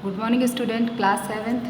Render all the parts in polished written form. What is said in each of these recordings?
Good morning student, class 7th।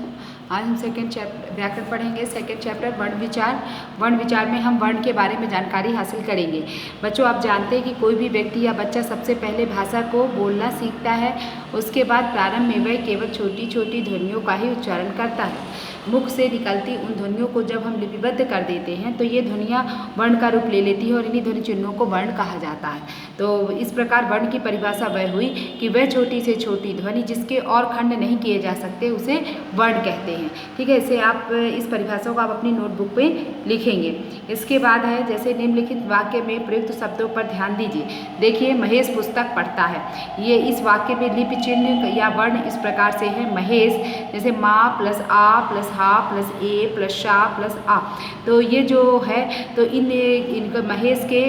आज हम second chapter व्याकरण पढ़ेंगे। सेकेंड चैप्टर वर्ण विचार। वर्ण विचार में हम वर्ण के बारे में जानकारी हासिल करेंगे। बच्चों, आप जानते हैं कि कोई भी व्यक्ति या बच्चा सबसे पहले भाषा को बोलना सीखता है। उसके बाद प्रारंभ में वह केवल छोटी छोटी ध्वनियों का ही उच्चारण करता है। मुख से निकलती उन ध्वनियों को जब हम लिपिबद्ध कर देते हैं तो ये ध्वनियाँ वर्ण का रूप ले लेती है और इन्हीं ध्वनि चिन्हों को वर्ण कहा जाता है। तो इस प्रकार वर्ण की परिभाषा वह हुई कि वह छोटी से छोटी ध्वनि जिसके और खंड नहीं किए जा सकते उसे वर्ण कहते हैं। ठीक है, इसे आप इस परिभाषा को आप अपनी नोटबुक पे लिखेंगे। इसके बाद है जैसे निम्नलिखित वाक्य में प्रयुक्त शब्दों पर ध्यान दीजिए। देखिए, महेश पुस्तक पढ़ता है। ये इस वाक्य में लिपि चिन्ह या वर्ण इस प्रकार से है। महेश जैसे माँ प्लस आ प्लस हा प्लस ए प्लस शा प्लस आ। तो ये जो है तो इनको महेश के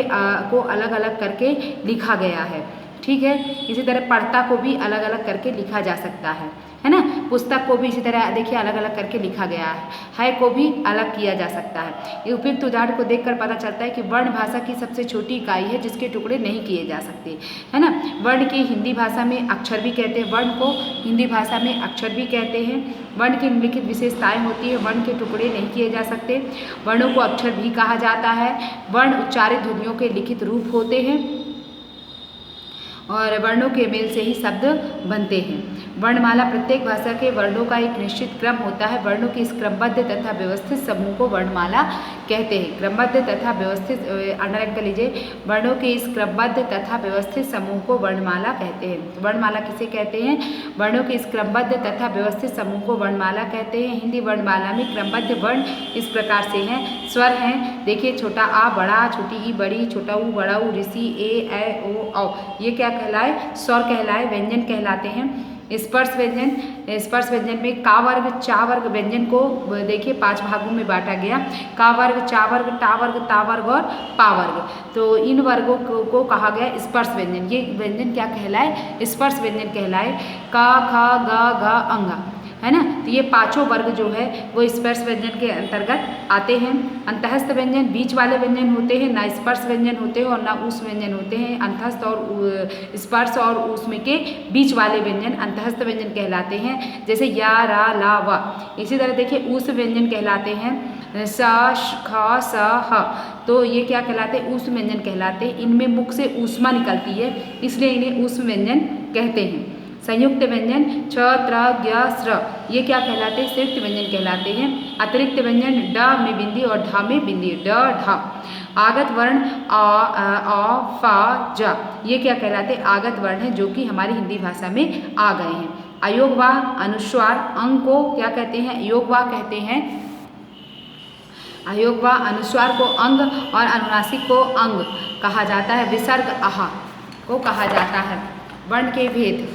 को अलग अलग करके लिखा गया है। ठीक है, इसी तरह पढ़ता को भी अलग अलग करके लिखा जा सकता है ना। पुस्तक को भी इसी तरह देखिए अलग अलग करके लिखा गया है को भी अलग किया जा सकता है। ये उपयुक्त उदाहरण को देखकर पता चलता है कि वर्ण भाषा की सबसे छोटी इकाई है जिसके टुकड़े नहीं किए जा सकते, है ना। वर्ण की हिंदी भाषा में अक्षर भी कहते हैं। वर्ण को हिंदी भाषा में अक्षर भी कहते हैं। वर्ण की निम्नलिखित विशेषताएं होती है। वर्ण के टुकड़े नहीं किए जा सकते। वर्णों को अक्षर भी कहा जाता है। वर्ण उच्चारित ध्वनियों के लिखित रूप होते हैं और वर्णों के मेल से ही शब्द बनते हैं। वर्णमाला प्रत्येक भाषा के वर्णों का एक निश्चित क्रम होता है। वर्णों के इस क्रमबद्ध तथा व्यवस्थित समूह को वर्णमाला कहते हैं। क्रमबद्ध तथा व्यवस्थित, अंडरलाइन कर लीजिए, वर्णों के इस क्रमबद्ध तथा व्यवस्थित समूह को वर्णमाला कहते हैं। वर्णमाला किसे कहते हैं? वर्णों के इस क्रमबद्ध तथा व्यवस्थित समूह को वर्णमाला कहते हैं। हिंदी वर्णमाला में क्रमबद्ध वर्ण इस प्रकार से हैं। स्वर हैं, देखिए, छोटा आ बड़ा, छोटी ई बड़ी, छोटा ऊ बड़ा ऊ, ऋषि ए ओ औ। ये क्या कहलाए? स्वर कहलाए, व्यंजन कहलाते हैं। स्पर्श व्यंजन, स्पर्श व्यंजन में का वर्ग चा वर्ग व्यंजन को देखिए 5 भागों में बांटा गया। का वर्ग, चा वर्ग, टा वर्ग, ता वर्ग और पा वर्ग। तो इन वर्गों को कहा गया स्पर्श व्यंजन। ये व्यंजन क्या कहलाए? स्पर्श व्यंजन कहलाए। का खा गा घा अंगा, है ना। तो ये पांचों वर्ग जो है वो स्पर्श व्यंजन के अंतर्गत आते हैं। अंतःस्थ व्यंजन बीच वाले व्यंजन होते हैं, ना स्पर्श व्यंजन होते हैं और ना ऊष् व्यंजन होते हैं। अंतःस्थ और स्पर्श और ऊष्म के बीच वाले व्यंजन अंतःस्थ व्यंजन कहलाते हैं, जैसे या रा ला वा। इसी तरह देखिए ऊष्म व्यंजन कहलाते हैं स ख स ह। तो ये क्या कहलाते हैं? ऊष्म व्यंजन कहलाते हैं। इनमें मुख से ऊष्मा निकलती है, इसलिए इन्हें ऊष्म व्यंजन कहते हैं। संयुक्त व्यंजन छ त्र ज्ञ स्र, ये क्या कहलाते हैं? संयुक्त व्यंजन कहलाते हैं। अतिरिक्त व्यंजन ड में बिंदी और ढ में बिंदी, ड ढ। आगत वर्ण अ फा ज, ये क्या कहलाते हैं? आगत वर्ण है जो कि हमारी हिंदी भाषा में आ गए हैं। अयोगवाह अनुस्वार अंग को क्या कहते हैं? योगवाह कहते हैं। अयोगवाह अनुस्वार को अंग और अनुनासिक को अंग कहा जाता है। विसर्ग आहा को कहा जाता है। वर्ण के भेद,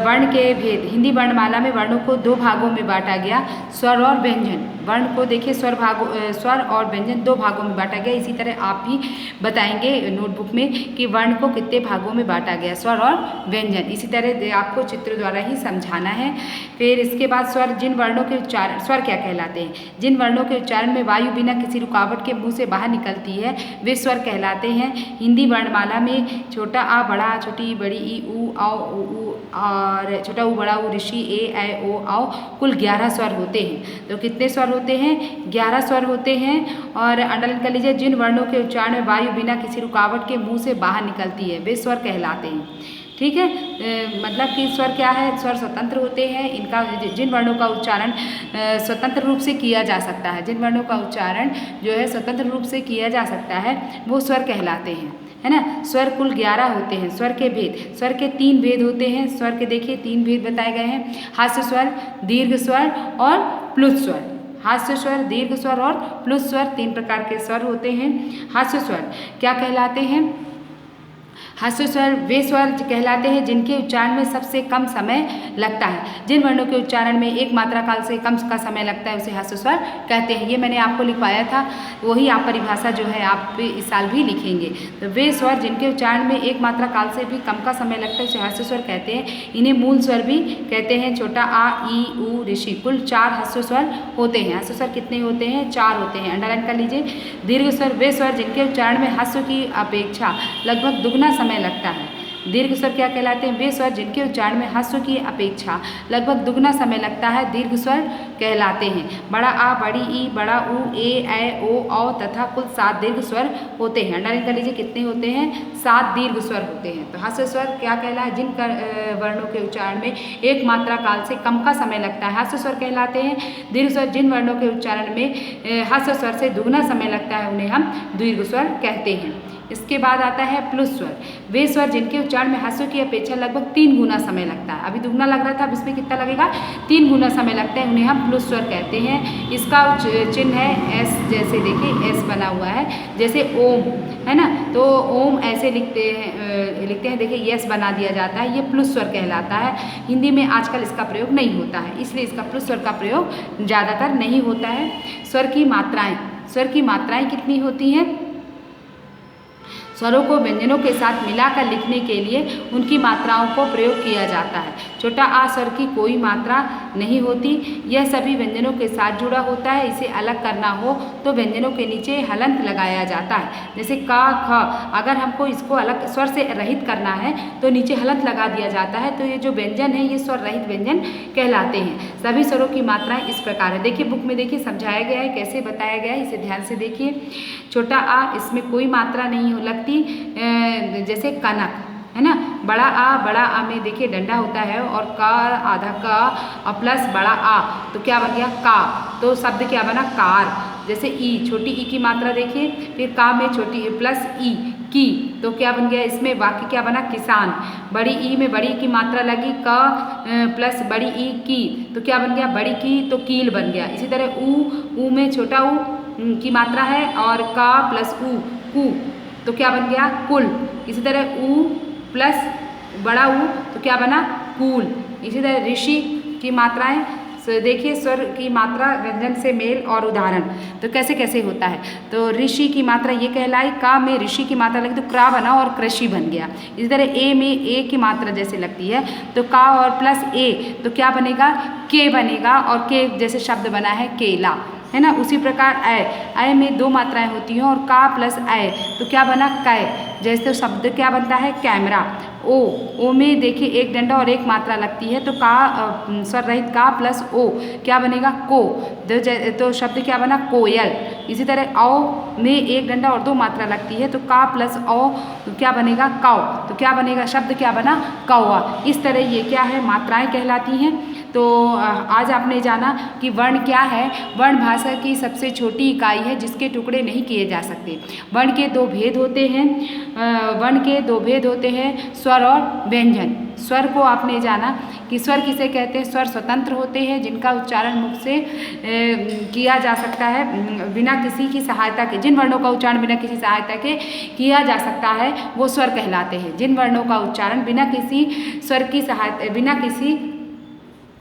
वर्ण के भेद। हिंदी वर्णमाला में वर्णों को 2 भागों में बांटा गया, स्वर और व्यंजन। वर्ण को देखिए स्वर और व्यंजन 2 भागों में बांटा गया। इसी तरह आप भी बताएंगे नोटबुक में कि वर्ण को कितने भागों में बांटा गया, स्वर और व्यंजन। इसी तरह आपको चित्र द्वारा ही समझाना है। फिर इसके बाद स्वर, जिन वर्णों के उच्चारण, स्वर क्या कहलाते हैं? जिन वर्णों के उच्चारण में वायु बिना किसी रुकावट के मुँह से बाहर निकलती है वे स्वर कहलाते हैं। हिंदी वर्णमाला में छोटा आ बड़ा, छोटी ई बड़ी, ई ऊ औ ऊ और छोटा ऊ बड़ा ऊ, ऋषि ए ओ औ, कुल 11 स्वर होते हैं। तो कितने स्वर होते हैं? 11 स्वर होते हैं। और अंडरलाइन कर लीजिए, जिन वर्णों के उच्चारण में वायु बिना किसी रुकावट के मुंह से बाहर निकलती है वे स्वर कहलाते हैं। ठीक है, मतलब कि स्वर क्या है? स्वर स्वतंत्र होते हैं। इनका जिन वर्णों का उच्चारण स्वतंत्र रूप से किया जा सकता है, जिन वर्णों का उच्चारण जो है स्वतंत्र रूप से किया जा सकता है वो स्वर कहलाते हैं, है ना। स्वर कुल 11 होते हैं। स्वर के भेद, स्वर के 3 भेद होते हैं। स्वर के देखिए 3 भेद बताए गए हैं। हास्य स्वर, दीर्घ स्वर और प्लुत स्वर। हास्य स्वर, दीर्घ स्वर और प्लुत स्वर 3 प्रकार के स्वर होते हैं। हास्य स्वर क्या कहलाते हैं? हास्य स्वर वे स्वर कहलाते हैं जिनके उच्चारण में सबसे कम समय लगता है। जिन वर्णों के उच्चारण में एक मात्रा काल से कम का समय लगता है उसे हास्य स्वर कहते हैं। ये मैंने आपको लिखवाया था, वही आप परिभाषा जो है आप इस साल भी लिखेंगे। तो वे स्वर जिनके उच्चारण में एक मात्रा काल से भी कम का समय लगता है उसे हास्य स्वर कहते हैं। इन्हें मूल स्वर भी कहते हैं। छोटा आ ई ऊ ऋषि, कुल 4 हास्य स्वर होते हैं। हास्य स्वर कितने होते हैं? 4 होते हैं। अंडरलाइन कर लीजिए। दीर्घ स्वर वे स्वर जिनके उच्चारण में हास्य की अपेक्षा लगभग दुगना समय लगता है। दीर्घ स्वर क्या कहलाते हैं? वे स्वर जिनके उच्चारण में ह्रस्व की अपेक्षा लगभग दुगना समय लगता है दीर्घ स्वर कहलाते हैं। बड़ा आ, बड़ी ई, बड़ा ऊ, ए, ओ, औ तथा कुल 7 दीर्घ स्वर होते हैं। अंडरलाइन कर लीजिए कितने होते हैं? 7 दीर्घ स्वर होते हैं। तो ह्रस्व स्वर क्या कहला है? जिन वर्णों के उच्चारण में एक मात्रा काल से कम का समय लगता है ह्रस्व स्वर कहलाते हैं। दीर्घ स्वर जिन वर्णों के उच्चारण में ह्रस्व स्वर से दुगना समय लगता है उन्हें हम दीर्घ स्वर कहते हैं। इसके बाद आता है प्लुत स्वर। वे स्वर जिनके उच्चारण में ह्रस्व की अपेक्षा लगभग 3 गुना समय लगता है। अभी दुगना लग रहा था, अब इसमें कितना लगेगा? 3 गुना समय लगता है, उन्हें हम प्लुत स्वर कहते हैं। इसका चिन्ह है एस, जैसे देखिए एस बना हुआ है, जैसे ओम है ना, तो ओम ऐसे लिखते हैं देखिए यस बना दिया जाता है, ये प्लुत स्वर कहलाता है। हिंदी में आजकल इसका प्रयोग नहीं होता है, इसलिए इसका प्लुत स्वर का प्रयोग ज़्यादातर नहीं होता है। स्वर की मात्राएं कितनी होती हैं? स्वरों को व्यंजनों के साथ मिलाकर लिखने के लिए उनकी मात्राओं को प्रयोग किया जाता है। छोटा आ स्वर की कोई मात्रा नहीं होती, यह सभी व्यंजनों के साथ जुड़ा होता है। इसे अलग करना हो तो व्यंजनों के नीचे हलंत लगाया जाता है। जैसे का, ख, अगर हमको इसको अलग स्वर से रहित करना है तो नीचे हलंत लगा दिया जाता है, तो ये जो व्यंजन है ये स्वर रहित व्यंजन कहलाते हैं। सभी स्वरों की मात्राएं इस प्रकार है। देखिए बुक में देखिए समझाया गया है, कैसे बताया गया है, इसे ध्यान से देखिए। छोटा आ, इसमें कोई मात्रा नहीं लगती, जैसे कनक है ना। बड़ा आ में देखिए डंडा होता है और का, आधा का और प्लस बड़ा आ, तो क्या बन गया? का। तो शब्द क्या बना? कार। जैसे ई, छोटी ई की मात्रा देखिए, फिर का में छोटी प्लस ई, की, तो क्या बन गया? इसमें वाक्य क्या बना? किसान। बड़ी ई में बड़ी की मात्रा लगी, का प्लस बड़ी ई, की, तो क्या बन गया? बड़ी की, तो कील बन गया। इसी तरह ऊ में छोटा ऊ की मात्रा है और का प्लस ऊ, कू, तो क्या बन गया? कुल। इसी तरह ऊ प्लस बड़ा ऊ, तो क्या बना? कूल। इसी तरह ऋषि की मात्राएं देखिए, स्वर की मात्रा व्यंजन से मेल और उदाहरण, तो कैसे कैसे होता है। तो ऋषि की मात्रा ये कहलाई, का में ऋषि की मात्रा लगी तो क्रा बना और कृषि बन गया। इसी तरह ए में ए की मात्रा जैसे लगती है तो का और प्लस ए, तो क्या बनेगा? के बनेगा, और के जैसे शब्द बना है केला, है ना। उसी प्रकार अय में 2 मात्राएं होती हैं और का प्लस अय, तो क्या बना? कै। जैसे शब्द क्या बनता है? कैमरा। ओ में देखिए एक डंडा और एक मात्रा लगती है, तो का स्वर रहित का प्लस ओ, क्या बनेगा? को। तो शब्द क्या बना? कोयल। इसी तरह औ में एक डंडा और 2 मात्रा लगती है, तो का प्लस औ, तो क्या बनेगा? कौ। तो क्या बनेगा? शब्द क्या बना? कौआ। इस तरह ये क्या है? मात्राएं कहलाती हैं। तो आज आपने जाना कि वर्ण क्या है। वर्ण भाषा की सबसे छोटी इकाई है जिसके टुकड़े नहीं किए जा सकते। वर्ण के 2 भेद होते हैं, स्वर और व्यंजन। स्वर को आपने जाना कि स्वर किसे कहते हैं? स्वर स्वतंत्र होते हैं जिनका उच्चारण मुख से किया जा सकता है बिना किसी की सहायता के। जिन वर्णों का उच्चारण बिना किसी सहायता के किया जा सकता है वो स्वर कहलाते हैं। जिन वर्णों का उच्चारण बिना किसी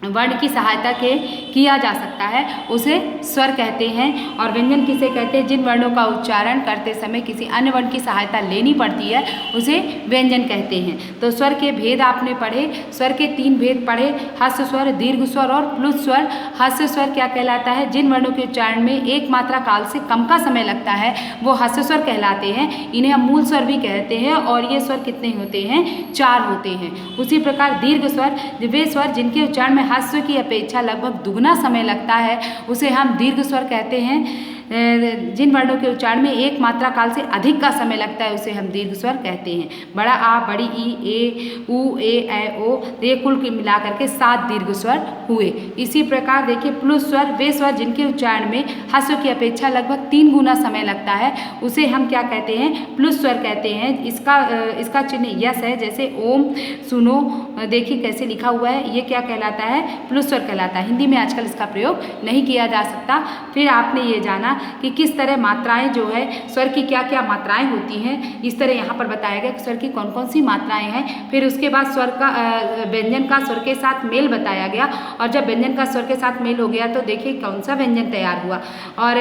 वर्ण की सहायता के किया जा सकता है उसे स्वर कहते हैं। और व्यंजन किसे कहते हैं? जिन वर्णों का उच्चारण करते समय किसी अन्य वर्ण की सहायता लेनी पड़ती है उसे व्यंजन कहते हैं। तो स्वर के भेद आपने पढ़े, स्वर के 3 भेद पढ़े, ह्रस्व स्वर, दीर्घ स्वर और प्लुत स्वर। ह्रस्व स्वर क्या कहलाता है? जिन वर्णों के उच्चारण में एक मात्रा काल से कम का समय लगता है वो ह्रस्व स्वर कहलाते हैं। इन्हें हम मूल स्वर भी कहते हैं और ये स्वर कितने होते हैं? 4 होते हैं। उसी प्रकार दीर्घ स्वर, वे स्वर जिनके उच्चारण में ह्रस्व की अपेक्षा लगभग दुगना समय लगता है उसे हम दीर्घ स्वर कहते हैं। जिन वर्णों के उच्चारण में एक मात्रा काल से अधिक का समय लगता है उसे हम दीर्घ स्वर कहते हैं। बड़ा आ, बड़ी ई, ए, ऊ, ए, ओ, ये कुल मिलाकर के 7 दीर्घ स्वर हुए। इसी प्रकार देखिए प्लुत स्वर, वे स्वर जिनके उच्चारण में ह्रस्व की अपेक्षा लगभग 3 गुना समय लगता है उसे हम क्या कहते हैं? प्लुत स्वर कहते हैं। इसका चिन्ह यस है, जैसे ओम सुनो, देखिए कैसे लिखा हुआ है, ये क्या कहलाता है? प्लुत स्वर कहलाता है। हिंदी में आजकल इसका प्रयोग नहीं किया जा सकता। फिर आपने ये जाना कि किस तरह मात्राएं जो है स्वर की क्या क्या मात्राएं होती हैं, इस तरह यहाँ पर बताया गया कि स्वर की कौन कौन सी मात्राएं हैं। फिर उसके बाद स्वर का व्यंजन का स्वर के साथ मेल बताया गया, और जब व्यंजन का स्वर के साथ मेल हो गया तो देखिए कौन सा व्यंजन तैयार हुआ और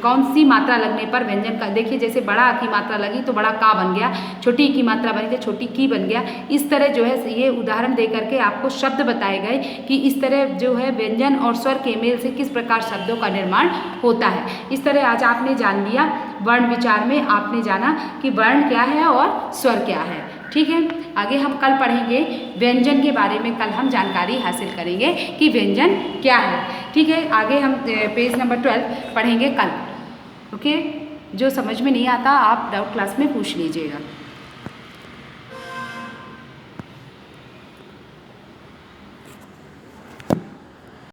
कौन सी मात्रा लगने पर व्यंजन का, देखिए जैसे बड़ा की मात्रा लगी तो बड़ा का बन गया, छोटी की मात्रा बनी तो छोटी की बन गया। इस तरह जो है ये उदाहरण दे करके आपको शब्द बताए गए कि इस तरह जो है व्यंजन और स्वर के मेल से किस प्रकार शब्दों का निर्माण होता है। इस तरह आज आपने जान लिया, वर्ण विचार में आपने जाना कि वर्ण क्या है और स्वर क्या है। ठीक है, आगे हम कल पढ़ेंगे व्यंजन के बारे में, कल हम जानकारी हासिल करेंगे कि व्यंजन क्या है। ठीक है, आगे हम पेज नंबर 12 पढ़ेंगे कल। ओके, जो समझ में नहीं आता आप डाउट क्लास में पूछ लीजिएगा।